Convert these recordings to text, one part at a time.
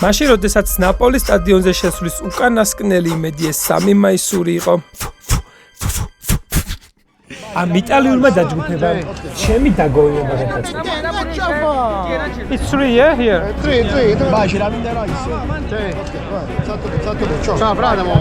მაშინ როდესაც ნაპოლის სტადიონზე შესვლის უკანასკნელი იმედი ეს 3 მაისური იყო. ამ იტალიურმა დაჯგუფებამ ჩემი დაგონება გადაწყვიტა. It's 3 yeah here. 3. Vai, ce la venderò io. Sì. Ciao. Ciao, Pradamo.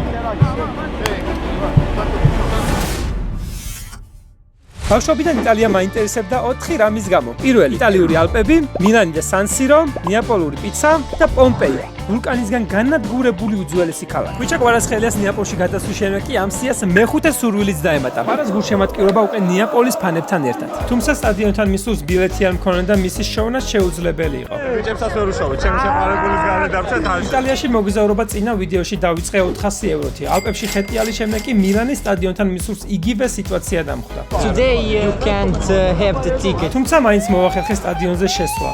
ბავშვობიდან იტალია მაინტერესებდა 4 რამის გამო. პირველი იტალიური ალპები, მილანი და სან-სირო, ნეაპოლური პიცა და პომპეია. ვულკანისგან განადგურებული უძველესი ქალაქი. ხვიჩა კვარაცხელიას ნეაპოლში გადასვლის შემდეგ კი ამ სიას მეხუთე სურვილიც დაემატა. პარას გულშემატკივრობა უკვე ნეაპოლის ფანებთან ერთად. თუმცა სტადიონთან მისვლის ბილეთი არ მქონდა და მისი შოვნა შეუძლებელი იყო. ბიჭებსაც ვერ უშოვეთ, ჩემი შეყარებულის გარე დავწერ თავში. იტალიაში მოგზაურობა წინა ვიდეოში დავიწყე 400 ევროთი. ალპებში ხეტიალის შემდეგ კი მილანის სტადიონთან მისვლის იგივე სიტუაცია დამხვდა. Today you can't have the ticket. თუმცა მაინც მოვახერხე სტადიონზე შესვლა.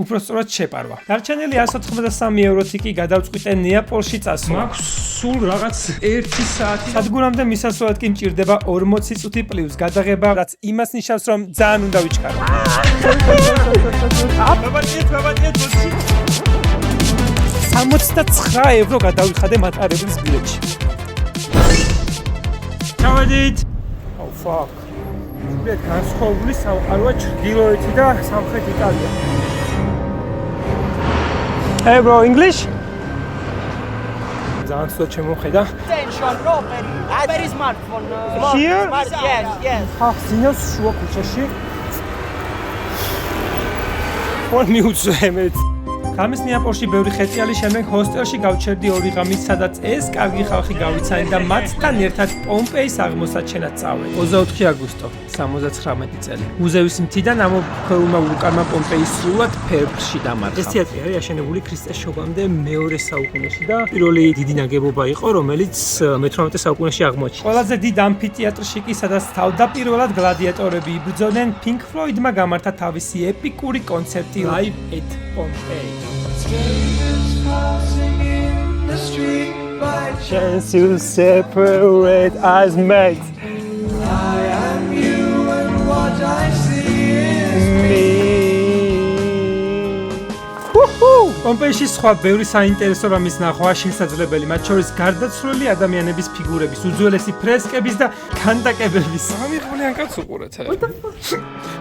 უпростоრად შეპარვა. დარჩენილი 183 ევროთი კი გადავწყვიტე ნეაპოლში წასვლა. მაქვს სულ რაღაც 1 საათი. სადგურამდე მისასვლელად კი მჭირდება 40 წუთი პლუს გადაღება, რაც იმას ნიშნავს, რომ ძალიან უნდა ვიჩქარო. ბაბაჭეთ, 69 ევრო გადავიხადე მატარებლის ბილეთში. ჩავედით. Oh fuck. ეს განსხვავებული სამყაროა ჩრდილოეთი და სამხრეთ იტალია. Hey bro, English? ძალიან ცუდად შემოხედა. Attention, no, very smartphone. Here? Yes. ხახსინავს შუა ქუჩაში. What news ემეთ? გამის ნეაპოლში ბევრი ხეტიალის შემდეგ ჰოსტელში გავჩერდი 2 ღამით, სადაც ეს კარგი ხალხი გავიცანი და მათთან ერთად პომპეის აღმოსაჩენად წავედი. 24 აგვისტო, 79 წელი. მუზეუმის მთიდან ამოფრქვეულმა ვულკანმა პომპეის სრულად ფერფლში დამარხა. ეს თეატრი არის აშენებული ქრისტეს შობამდე მეორე საუკუნეში და პირველი დიდი ნაგებობა იყო, რომელიც მე-18 საუკუნეში აღმოაჩინეს. ყველაზე დიდ ამფითეატრში კი, სადაც თავდაპირველად გლადიატორები იბრძოდნენ, Pink Floyd-მა გამართა თავისი ეპიკური კონცერტი Live at Pompeii. Chance to separate us mates. I am you and what I see is me. პომპეიში სხვა ბევრი საინტერესო რამის ნახვა შესაძლებელი, მათ შორის გარდაცვლილი ადამიანების ფიგურების, უძველესი ფრესკების და ქანდაკებების. ამიღვლიან კაც უყურეთ.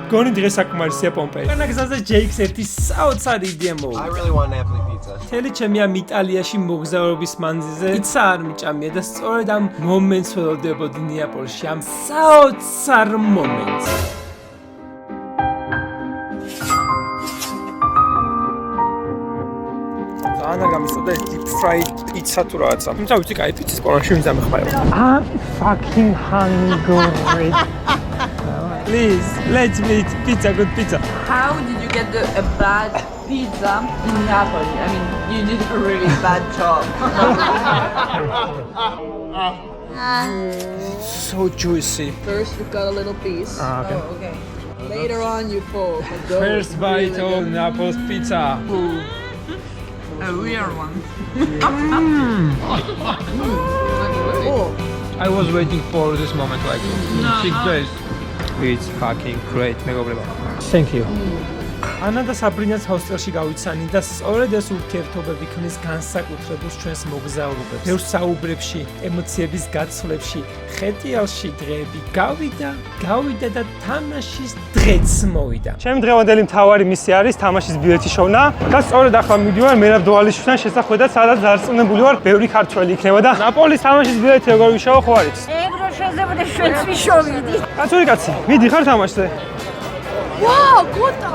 გონი დღეს საკმარისია პომპეი. განაგზაზე ჯეიქს ერთი საოცარი იდეა მოუწია. I really want Napoli pizza. თელი ჩემი ამ იტალიაში მოგზაურობის მანძილზე პიცა არ მიჭამია და სწორედ ამ მომენტს ველოდებოდი ნეაპოლში, ამ საოცარ მომენტს. ანა გამისოდა ეს deep fried pizza თუ რაღაცა. თუმცა ვიცი, კაი პიცის პორაში ვინ დამეხმარება. I'm fucking hungry. Please, let's eat pizza, good pizza. How did you get a bad pizza in Napoli? I mean, you did a really bad job. So juicy. First you got a little piece. Okay. Oh, okay. Later on you fall. First bite of Naples pizza. A weird one. I was waiting for this moment like 6 days. It's fucking great. მეგობრებო. Thank you. ანა და საბრინაც ჰოსტელში გავიცანი და სწორედ ეს ურთიერთობები ქმნის განსაკუთრებულს ჩვენს მოგზაურობებს. ბევრ საუბრებში, ემოციების გაცვლებში, ხეტიალში დღეები გავიდა და თამაშის დღეც მოვიდა. ჩემი დღევანდელი მთავარი მისია არის თამაშის ბილეთის შოვნა და სწორედ ახლა მივიდივარ მერაბდოვალიშვილთან შესახვედრად, სადაც დარწმუნებული ვარ, ბევრი ქართველი იქნება და ნაპოლის თამაშის ბილეთი როგორ ვიშოვო ხო არის? ეგრო შეიძლება ჩვენც ვიშოვიდი. კაცური კაცი, მიდი ხარ თამაშზე? ვაუ, გოტა.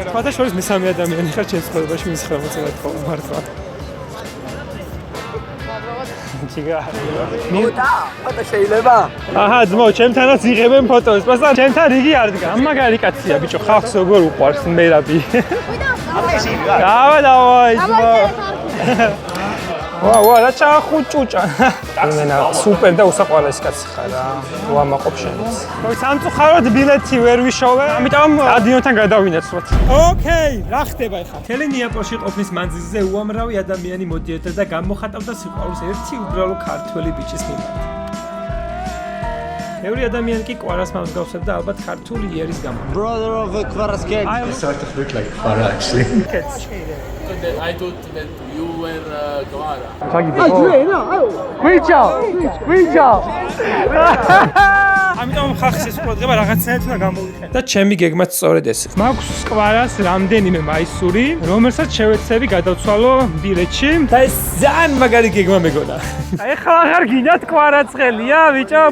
სხვათა შორის მესამე ადამიანი ხარ ჩემს ცხოვრებაში მის ხელმოწერად ხო მართლა. ჩიგა. ფოტო შეიძლება? აჰა, ძმო, ჩემთანაც იღებენ ფოტოს. პასტა, ჩემთან რიგი არ დგა. მაგარი კაცია, ბიჭო, ხალხს როგორ უყვარს მერაბი. დავაი, ძმო. ვა, რა ჩახუჭუჭა. იმენა სუპერ და უსაყვარლესი კაცი ხარ რა. ვამაყობ შენს. სამწუხაროდ ბილეთი ვერ ვიშოვე, ამიტომ სტადიონთან გადავინაცვლოთ. ოკეი, რა ხდება ახლა? თელი ნეაპოლში ყოფნის მანძილზე უამრავი ადამიანი მოდიოდა და გამოხატავდა სიყვარულს ერთი უბრალო ქართველი ბიჭის მიმართ. ბევრი ადამიანი კი კვარას მსგავსად და ალბათ ქართული იერის გამო. Brother of the Kvarasket. Sort of look like Farah actually. I thought that you were Kvara. ამიტომ ხახს ეს ყურადღება რაღაცნაირად უნდა გამოვიხენ. და ჩემი გეგმაც სწორედ ეს. მაქვს კვარას რამდენიმე მაისური, რომელსაც შევეცდები გადავცვალო ბილეთში და ეს ძალიან მაგარი გეგმა მეგონა. ეხლა აღარ გინდათ კვარაცხელია, ბიჭო.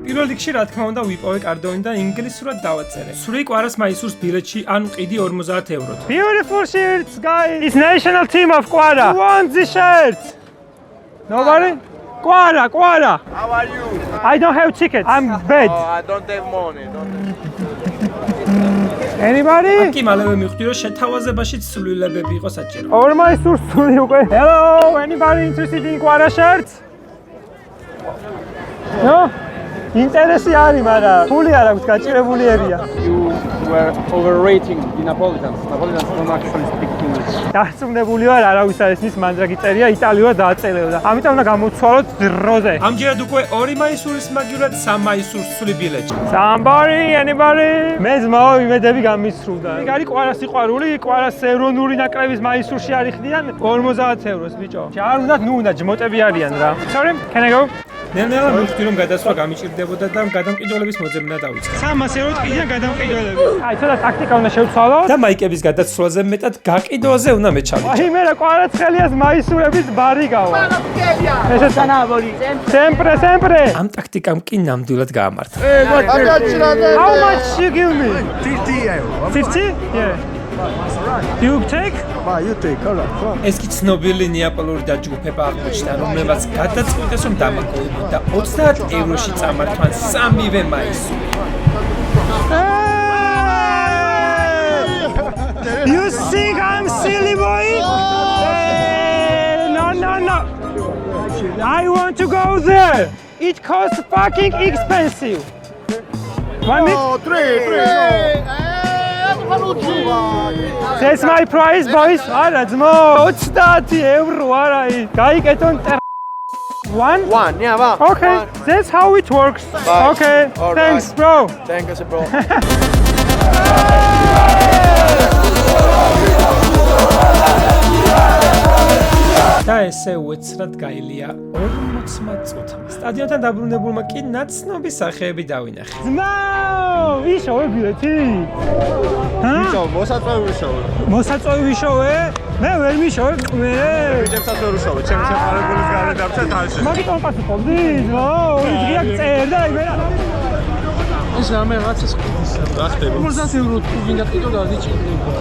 პირველ რიგში რა თქმა უნდა ვიპოვე კარდონი და ინგლისურად დავაწერე. სული კვარას მაისურს ბილეთში ან მყიდი 50 ევროთ. Beautiful shirts guys. It's national team of Quara. Who wants the shirts? Nobody? Quara. How are you? I don't have tickets. I'm bad. I don't have money. Anybody? Აკი მალევე მივხვდი რომ შეთავაზებაშიც სულილებები იყო საჭირო. ორ მაისურს სული უკვე. Hello, anybody interested in Quara shirts? No? ინტერესი არის, მაგრამ ფული არ აქვს გაჭირებულიებია. You were overrating the Napolitans. Napolitans don't actually speak English. დასწუნებული ვარ, არავის არ ისმის, მანდ რა გიწერია, იტალიურად დააწელებდა. ამიტომ უნდა გამოვცვალოთ დროზე. ამჯერად უკვე 2 მაისურის მაგივრად 3 მაისურს სული ბილეთში. Somebody, anybody? მე ძმაო იმედები გამისრულდა. იქ არის კვარას სიყვარული, კვარას ეროვნული ნაკრების მაისურში არიხდიან 50 ევროს, ბიჭო. არ უნდა, უნდა ჯმოტები არიან რა. Sorry, can I go? ნელ-ნელა მივხვდი რომ გადასვლა გამიჭირდებოდა და გადამყიდველების მოძებნა დავიწყე. 300 ევროთ კიდიან გადამყიდველები. აი, ცოტა ტაქტიკა უნდა შევცვალო და მაიკების გადაცვლაზე მეტად გაყიდვაზე უნდა მეჩავდე. აი, მე რა კვარაცხელიას მაისურების ბარი გავა. ესე თანაბორი. Sempre. ამ ტაქტიკამ კი ნამდვილად გაამართა. How much you give me? 50 euro. 50? Yeah. You take? You take, all right. ეს კი ცნობილი ნეაპოლური დაჯგუფება აღმოჩნდა, რომელმაც გადაწყვიტეს რომ დამაგოებონ და 30 ევროში წამართვან 3-ვე მაისური. You think I'm silly boy? No. I want to go there. It costs fucking expensive. 1 minute? 3. That's my price, boys. არა ძმო, 30 ევრო არა ის. გაიკეთონ One? Yeah, va. Okay, that's how it works. Okay, thanks, bro. Thanks, bro. და ესე უეცრად გაილია 40 წუთი. სტადიონთან დაბრუნებულმა კი ნაცნობი სახეები დავინახე. ძმო, ვიშოვე ბილეთი? მოსაწვევი ვიშოვე? მე ვერ მიშოვე ყმე. ვიჯებსაც ვერ უშოვე, ჩემი შეყარებულის გარე დარჩა თალში. მაგიტომ პასუხობდი, ძმო, ორი დღეა წერდა იმე. ეს რამე რაღაცას ყიდის. რა ხდება? 50 ევროთ გინდა ყიდო და დიჭირდება.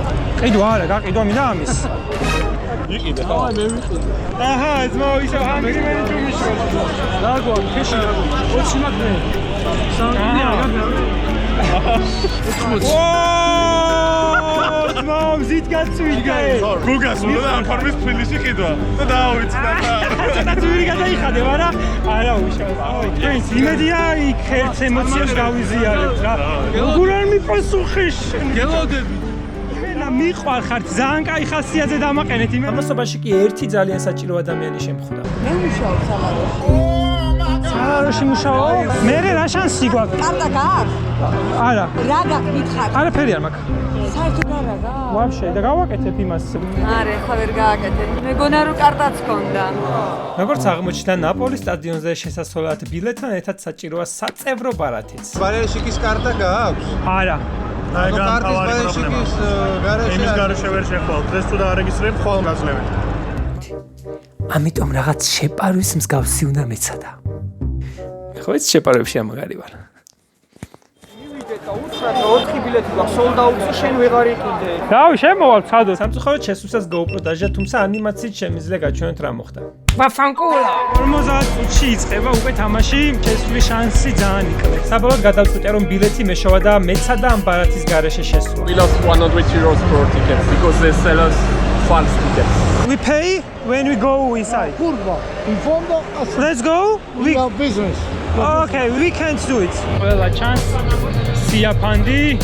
ყიდვა არა, გაყიდვა მინდა ამის. იყიდე ხო? აი მე ვიყიდე. აჰა, ძმო, ისე ჰანგრი მე ჯუმიშოვე. დაგვა, ქეში დაგვა. 20 მაგნე. სამი აგაგა. ძმო, მზით გაწვიგე. გუგას უნდა ამ ფორმის თბილისში ყიდვა. და დაავიწყდა. ცოტა ძვირი გადაიხადე, მაგრამ არა უშავ. ეს იმედია იქ ერთ ემოციას გავიზიარებთ რა. როგორ არ მიპასუხე? გელოდები. და მიყვარხარ ძალიან კაი ხასიათზე დამაყენეთ იმ ამასობაში კი ერთი ძალიან საჭირო ადამიანი შემხვდა. მე ვუშავ სამაროში. სამაროში მუშაობ? მე რა შანსი გვაქვს? კარტა გაქვს? არა. რა გაკითხარ? არაფერი არ მაქვს. საერთოდ არა რა. ვაფშე და გავაკეთებ იმას. არა, ხა ვერ გააკეთებ. მეგონა რომ კარტაც ქონდა. როგორც აღმოჩნდა, ნაპოლის სტადიონზე შესასვლელად ბილეთთან ერთად საჭიროა საწევრო ბარათიც. ბარეშიკის კარტა გააქვს? არა. აი განთავარი ბარეშიკის გარეშე. იმის გარეშე ვერ შეხვალ. დღეს თუ დაარეგისტრებ, ხვალ გაძლევენ. ამიტომ რაღაც შეპარვის მსგავსი უნდა მეცადა. ხო ეს შეპარვებში ამაღარი ვარ. უცხრად 4 ბილეთი გაქვს, sold out-ში შენ ვეღარ იყიდე. რავი, შემოვალ ცადო. სამწუხაროდ შესვლისას GoPro დაჟა, თუმცა ანიმაციით შემიძლია გაჩვენოთ რა მოხდა. ვაფანკულა! 50 წუთში იწყება უკვე თამაში, შესვლის შანსი ძალიან იკლებს. საბოლოოდ გადავწყვიტე რომ ბილეთი მეშოვა და მეცადა ამ ბარათის გარეშე შესვლა. We lost 100 euros per ticket because they sell us false tickets. We pay when we go inside. Curva. In fondo. Let's go. We have business. Okay, we can't do it. Well, a chance. Sia Pandi.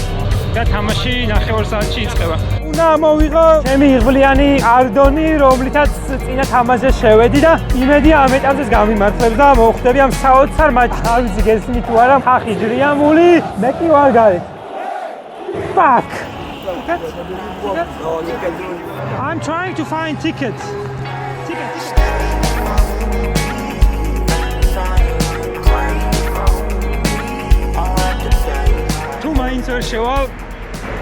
და თამაში 9 საათში იწყება. უნდა მოვიღო ჩემი იღბლიანი არდონი, რომლითაც წინა თამაშზე შევედი და იმედია ამ ეტაპზეც გამიმართლებს და მოვხვდები ამ საოცარ მატჩს. არ ვიცი გესმით თუ არა, ხახი ჯრიამული, მე კი ვარ გარეთ. Fuck! I'm trying to find tickets. თუ მაინც ვერ შევალ,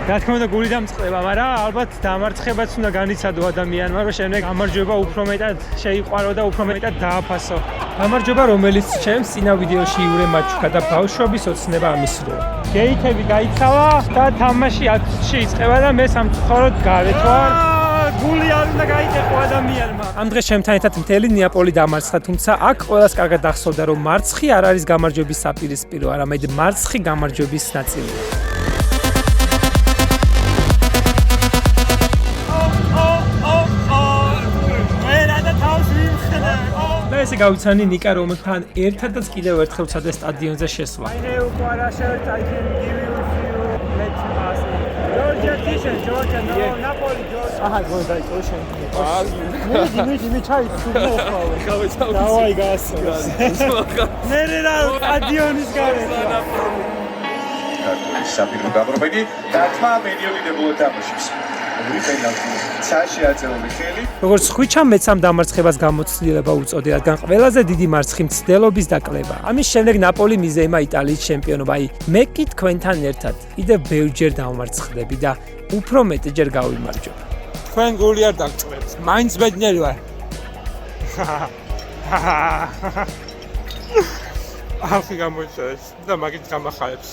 რა თქმა უნდა გული დამწყდება, მაგრამ ალბათ დამარცხებაც უნდა განიცადო ადამიანმა, რომ შემდეგ გამარჯვება უფრო მეტად შეიყვარო და უფრო მეტად დააფასო. გამარჯვება, რომელიც ჩემს წინა ვიდეოში იურე მაჩუკა და ბავშვობის ოცნება ამის როა. გეითები გაიცალა და თამაში 10-ში იწყება და მე სამწუხაროდ გარეთ ვარ. გული არ უნდა გაიტეხო ადამიანმა. ამ დღეს ჩემთან ერთად მთელი ნეაპოლი დამარცხა, თუმცა აქ ყველას კარგად ახსოვდა, რომ მარცხი არ არის გამარჯვების საპირისპირო, არამედ მარცხი გამარჯვების ნაწილია. მე ესე გავიცანი ნიკა, რომელთან ერთადაც კიდევ ერთხელ ვცადე სტადიონზე შესვლა. I know what a shirt I can give you if you let us. Georgia t-shirt, Georgia, no, Napoli, Georgia. Aha, go dai, proszę. Ми чай сумохал. Давай газ. Нерера სტადიონის გარეთ. საფინო გამრობენი დათმა მედიოდინებულ თამაშის. როგორც ხვიჩამ მეც ამ დამარცხებას გამოცდილება უწოდე, რადგან ყველაზე დიდი მარცხი მცდელობის დაკლება. ამის შემდეგ ნაპოლი მიზეიმა იტალიის ჩემპიონობა. აი, მე კი თქვენთან ერთად კიდევ ბევრჯერ დავმარცხდები და უფრო მეტჯერ გავიმარჯვებ. თქვენ გული არ დაგწევთ. მაინც ბედნიერი ვარ. ახლა გამოიწეს და მაგით გამახარებს.